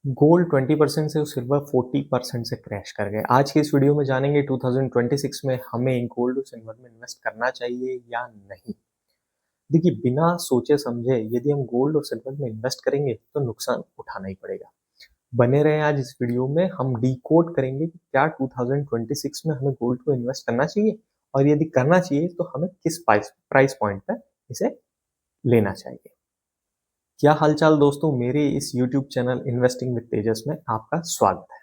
Gold 20% से और silver 40% से क्रैश कर गए। आज की इस वीडियो में जानेंगे 2026 में हमें गोल्ड और सिल्वर में इन्वेस्ट करना चाहिए या नहीं। देखिए, बिना सोचे समझे यदि हम गोल्ड और सिल्वर में इन्वेस्ट करेंगे तो नुकसान उठाना ही पड़ेगा। बने रहें आज इस वीडियो में, हम डिकोड करेंगे कि क्या 2026 में हमें गोल्ड को इन्वेस्ट करना चाहिए और यदि करना चाहिए तो हमें किस प्राइस पॉइंट पर इसे लेना चाहिए। क्या हालचाल दोस्तों, मेरे इस यूट्यूब चैनल इन्वेस्टिंग विद तेजस में आपका स्वागत है।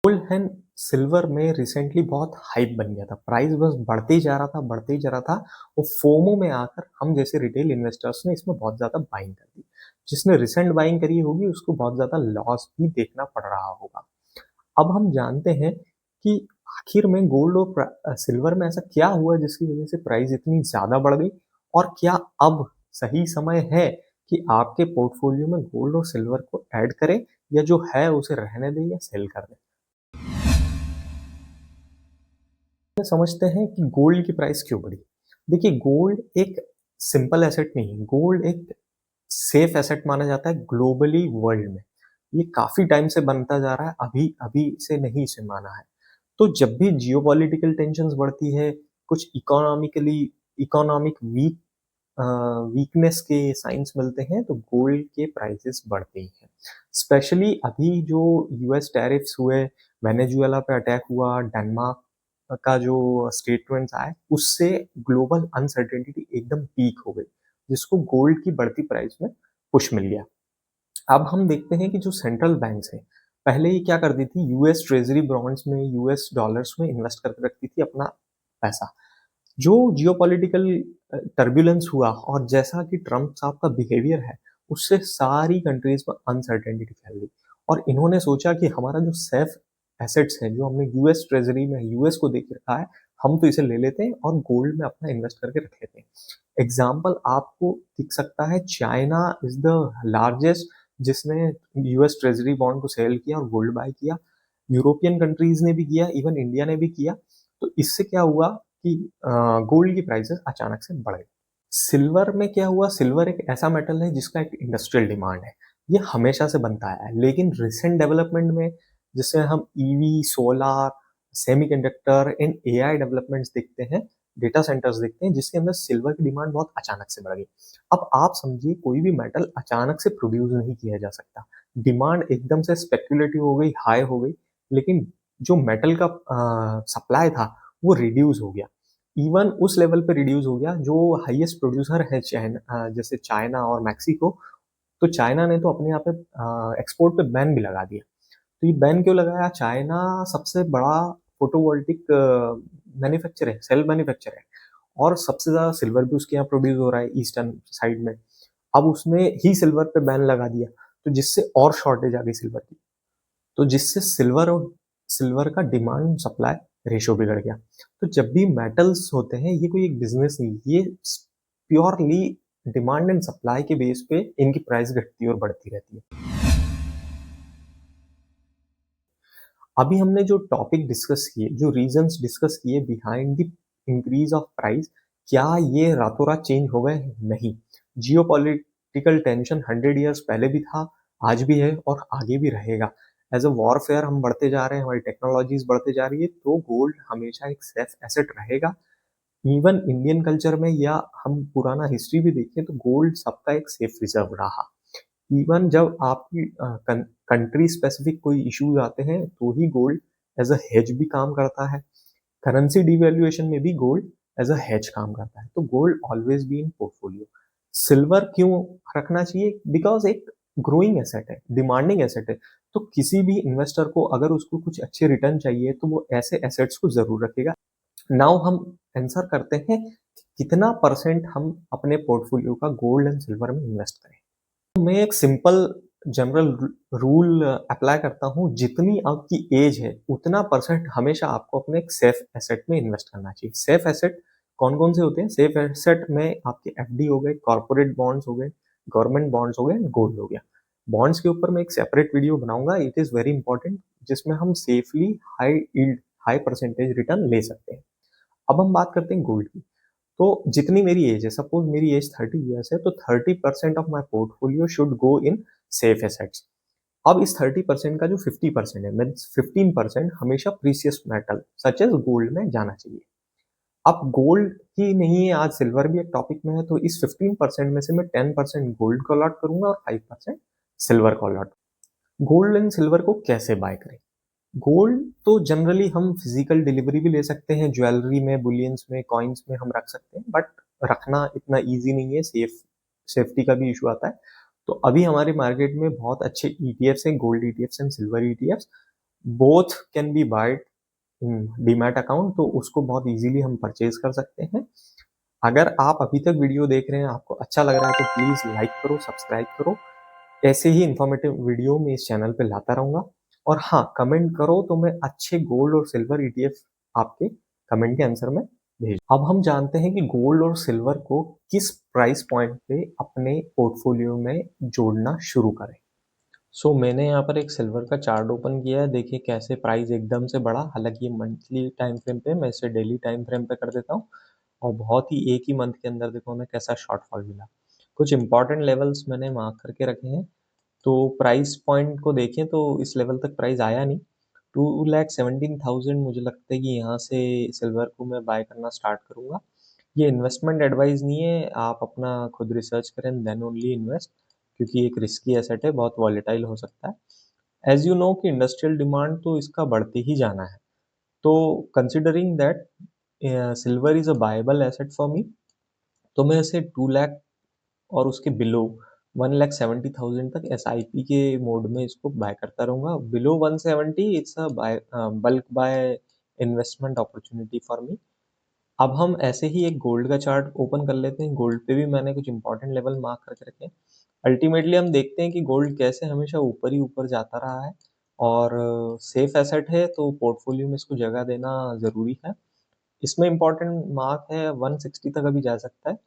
गोल्ड एंड सिल्वर में रिसेंटली बहुत हाइप बन गया था, प्राइस बस बढ़ते ही जा रहा था, बढ़ते ही जा रहा था। वो फोमो में आकर हम जैसे रिटेल इन्वेस्टर्स ने इसमें बहुत ज्यादा बाइंग कर दी। जिसने रिसेंट बाइंग करी होगी उसको बहुत ज्यादा लॉस भी देखना पड़ रहा होगा। अब हम जानते हैं कि आखिर में गोल्ड और सिल्वर में ऐसा क्या हुआ जिसकी वजह से प्राइस इतनी ज्यादा बढ़ गई, और क्या अब सही समय है कि आपके पोर्टफोलियो में गोल्ड और सिल्वर को ऐड करें, या जो है उसे रहने दें या सेल कर दें। समझते हैं कि गोल्ड की प्राइस क्यों बढ़ी। देखिए, गोल्ड एक सिंपल एसेट नहीं है, गोल्ड एक सेफ एसेट माना जाता है ग्लोबली वर्ल्ड में। ये काफी टाइम से बनता जा रहा है, अभी अभी से नहीं इसे माना है। तो जब भी जियोपॉलिटिकल टेंशन्स बढ़ती है, कुछ इकोनॉमिक वीकनेस के साइंस मिलते हैं, तो गोल्ड के प्राइसेस बढ़ते ही हैं। स्पेशली अभी जो यूएस टैरिफ्स हुए, वेनेजुएला पे अटैक हुआ, डेनमार्क का जो स्टेटमेंट्स आए, उससे ग्लोबल अनसर्टेनिटी एकदम पीक हो गई, जिसको गोल्ड की बढ़ती प्राइस में पुश मिल गया। अब हम देखते हैं कि जो सेंट्रल बैंक्स हैं, पहले ये क्या करती थी, यूएस ट्रेजरी बॉन्ड्स में, यूएस डॉलर्स में इन्वेस्ट करके रखती थी अपना पैसा। जो जियोपॉलिटिकल टर्बुलेंस हुआ और जैसा कि ट्रम्प साहब का बिहेवियर है, उससे सारी कंट्रीज में अनसर्टेनिटी फैल गई। और इन्होंने सोचा कि हमारा जो सेफ एसेट्स है, जो हमने यूएस ट्रेजरी में यूएस को देख रखा है, हम तो इसे ले लेते हैं और गोल्ड में अपना इन्वेस्ट करके रख लेते हैं। एग्जाम्पल आपको दिख सकता है, चाइना इज द लार्जेस्ट जिसने यूएस ट्रेजरी बॉन्ड को सेल किया और गोल्ड बाय किया। यूरोपियन कंट्रीज ने भी किया, इवन इंडिया ने भी किया। तो इससे क्या हुआ कि गोल्ड की प्राइसेस अचानक से बढ़ गई। सिल्वर में क्या हुआ, सिल्वर एक ऐसा मेटल है जिसका एक इंडस्ट्रियल डिमांड है। ये हमेशा से बनता आया है, लेकिन रिसेंट डेवलपमेंट में जिसे हम EV, solar, semiconductor and AI developments देखते हैं, डेटा सेंटर्स देखते हैं, जिसके अंदर सिल्वर की डिमांड बहुत अचानक से बढ़ गई। अब आप समझिए, कोई भी मेटल अचानक से प्रोड्यूस नहीं किया जा सकता। डिमांड एकदम से स्पेक्युलेटिव हो गई, हाई हो गई, लेकिन जो मेटल का सप्लाई था वो रिड्यूस हो गया। इवन उस लेवल पे रिड्यूस हो गया जो हाईएस्ट प्रोड्यूसर है चाइना, जैसे चाइना और मैक्सिको। तो चाइना ने तो अपने यहाँ पे एक्सपोर्ट पे बैन भी लगा दिया। तो ये बैन क्यों लगाया, चाइना सबसे बड़ा फोटोवोल्टिक मैन्युफैक्चर है, सेल मैन्युफैक्चर है, और सबसे ज्यादा सिल्वर भी उसके यहाँ प्रोड्यूस हो रहा है ईस्टर्न साइड में। अब उसने ही सिल्वर पे बैन लगा दिया, तो जिससे और शॉर्टेज आ गई सिल्वर की। तो जिससे सिल्वर का डिमांड सप्लाई रेशो बिगड़ गया। तो जब भी मेटल्स होते हैं, ये कोई एक बिजनेस नहीं, ये प्योरली डिमांड एंड सप्लाई के बेस पे इनकी प्राइस घटती और बढ़ती रहती है। अभी हमने जो टॉपिक डिस्कस किए, जो रीजंस डिस्कस किए behind the increase of price, क्या ये रातों रात चेंज हो गए? नहीं। जियोपॉलिटिकल टेंशन 100 ईयर्स पहले भी था, आज भी है और आगे भी रहेगा। एज अ वॉरफेयर हम बढ़ते जा रहे हैं, हमारी टेक्नोलॉजीज बढ़ते जा रही है, तो गोल्ड हमेशा एक सेफ एसेट रहेगा। इवन इंडियन कल्चर में, या हम पुराना हिस्ट्री भी देखें, तो गोल्ड सबका एक सेफ रिजर्व रहा। इवन जब आपकी कंट्री स्पेसिफिक कोई इश्यूज आते हैं, तो ही गोल्ड एज अ हेज भी काम करता है। करेंसी डिवैल्यूएशन में भी गोल्ड एज अ हेज काम करता है। तो gold always be in portfolio. Silver क्यों रखना चाहिए? बिकॉज एक ग्रोइंग एसेट है, डिमांडिंग एसेट है। तो किसी भी इन्वेस्टर को अगर उसको कुछ अच्छे रिटर्न चाहिए, तो वो ऐसे एसेट्स को जरूर रखेगा। नाउ हम आंसर करते हैं कि कितना परसेंट हम अपने पोर्टफोलियो का गोल्ड एंड सिल्वर में इन्वेस्ट करें। तो मैं एक सिंपल जनरल रूल अप्लाई करता हूँ, जितनी आपकी एज है उतना परसेंट हमेशा आपको अपने एक सेफ एसेट में इन्वेस्ट करना चाहिए। सेफ एसेट कौन कौन से होते हैं? सेफ एसेट में आपके एफडी हो गए, कॉर्पोरेट बॉन्ड्स हो गए, गवर्नमेंट बॉन्ड्स हो गए, गोल्ड हो गया। बॉन्ड्स के ऊपर मैं एक सेपरेट वीडियो बनाऊंगा, इट इज वेरी इंपॉर्टेंट, जिसमें हम safely high yield, high percentage return ले सकते हैं। अब हम बात करते हैं गोल्ड की। तो जितनी मेरी एज है, सपोज मेरी एज 30 ईयर्स है, तो 30% of my portfolio should go in safe assets. अब इस 30% का जो 50% है, मीन्स 15% हमेशा precious metal such as gold में जाना चाहिए। अब गोल्ड ही नहीं है, आज सिल्वर भी एक टॉपिक में है, तो इस 15% में से मैं 10% गोल्ड को अलॉट करूंगा और 5% सिल्वर को अलॉट। गोल्ड एंड सिल्वर को कैसे बाय करें? गोल्ड तो जनरली हम फिजिकल डिलीवरी भी ले सकते हैं, ज्वेलरी में, बुलियंस में, कॉइन्स में हम रख सकते हैं, बट रखना इतना इजी नहीं है, सेफ्टी का भी इशू आता है। तो अभी हमारे मार्केट में बहुत अच्छे ईटीएफ्स हैं, gold ETFs and silver ETFs, both can be wide in demat account, तो उसको बहुत इजीली हम परचेज कर सकते हैं। अगर आप अभी तक वीडियो देख रहे हैं, आपको अच्छा लग रहा है, तो प्लीज लाइक करो, सब्सक्राइब करो। ऐसे ही इंफॉर्मेटिव वीडियो मैं इस चैनल पे लाता रहूंगा। और हाँ, कमेंट करो तो मैं अच्छे गोल्ड और सिल्वर ईटीएफ आपके कमेंट के आंसर में भेज। अब हम जानते हैं कि गोल्ड और सिल्वर को किस प्राइस पॉइंट पे अपने पोर्टफोलियो में जोड़ना शुरू करें। मैंने यहाँ पर एक सिल्वर का चार्ट ओपन किया है, देखिए कैसे प्राइस एकदम से बढ़ा। हालांकि ये मंथली टाइम फ्रेम पे, मैं इसे डेली टाइम फ्रेम पे कर देता हूँ, और बहुत ही एक ही मंथ के अंदर देखो हमें कैसा शॉर्टफॉल मिला। कुछ इंपॉर्टेंट लेवल्स मैंने मार्क करके रखे हैं। तो प्राइस पॉइंट को देखें तो इस लेवल तक प्राइस आया नहीं। 2,17,000 मुझे लगता है कि यहाँ से सिल्वर को मैं बाय करना स्टार्ट करूंगा। ये इन्वेस्टमेंट एडवाइस नहीं है, आप अपना खुद रिसर्च करें, देन ओनली इन्वेस्ट, क्योंकि एक रिस्की एसेट है, बहुत वॉलेटाइल हो सकता है। एज यू नो कि इंडस्ट्रियल डिमांड तो इसका बढ़ते ही जाना है। तो considering that silver is a Bible asset for me, तो मैं इसे 2 लाख और उसके बिलो 1,70,000 तक एसआईपी के मोड में इसको बाय करता रहूंगा। Below 170 it's a buy bulk buy investment opportunity for me. अब हम ऐसे ही एक गोल्ड का चार्ट ओपन कर लेते हैं। गोल्ड पे भी मैंने कुछ इंपॉर्टेंट लेवल मार्क करके रखे हैं। अल्टीमेटली हम देखते हैं कि गोल्ड कैसे हमेशा ऊपर ही ऊपर जाता रहा है, और सेफ एसेट है, तो पोर्टफोलियो में इसको जगह देना ज़रूरी है। इसमें इम्पोर्टेंट मार्क है 160 तक अभी जा सकता है,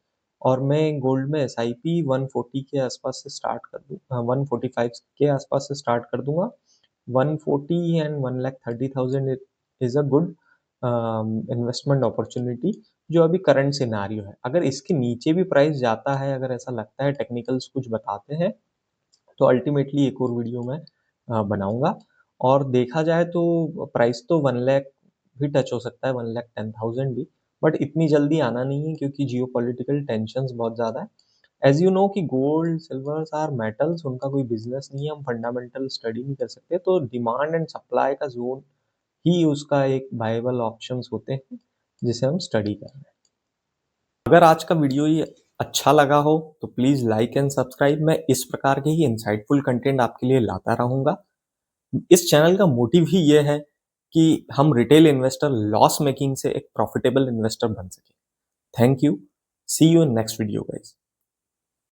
और मैं गोल्ड में एसआईपी 140 के आसपास से स्टार्ट कर दूँ, 145 के आसपास से स्टार्ट कर दूंगा। 140 and 1,30,000 is a good investment opportunity, जो अभी करंट सिनारियो है। अगर इसके नीचे भी प्राइस जाता है, अगर ऐसा लगता है, टेक्निकल्स कुछ बताते हैं, तो अल्टीमेटली एक और वीडियो में बनाऊंगा। और देखा जाए तो प्राइस तो 1 लाख भी टच हो सकता है, 1,10,000 भी, बट इतनी जल्दी आना नहीं है, क्योंकि जियो पॉलिटिकल टेंशन बहुत ज़्यादा है। एज यू नो कि गोल्ड सिल्वर आर मेटल्स, उनका कोई बिजनेस नहीं है, हम फंडामेंटल स्टडी नहीं कर सकते, तो डिमांड एंड सप्लाई का जोन ही उसका एक वायबल ऑप्शंस होते हैं जिसे हम स्टडी कर रहे हैं। अगर आज का वीडियो ये अच्छा लगा हो तो प्लीज लाइक एंड सब्सक्राइब। मैं इस प्रकार के ही इंसाइटफुल कंटेंट आपके लिए लाता रहूंगा। इस चैनल का मोटिव ही ये है कि हम रिटेल इन्वेस्टर लॉस मेकिंग से एक प्रॉफिटेबल इन्वेस्टर बन सके। Thank you. See you in next video guys.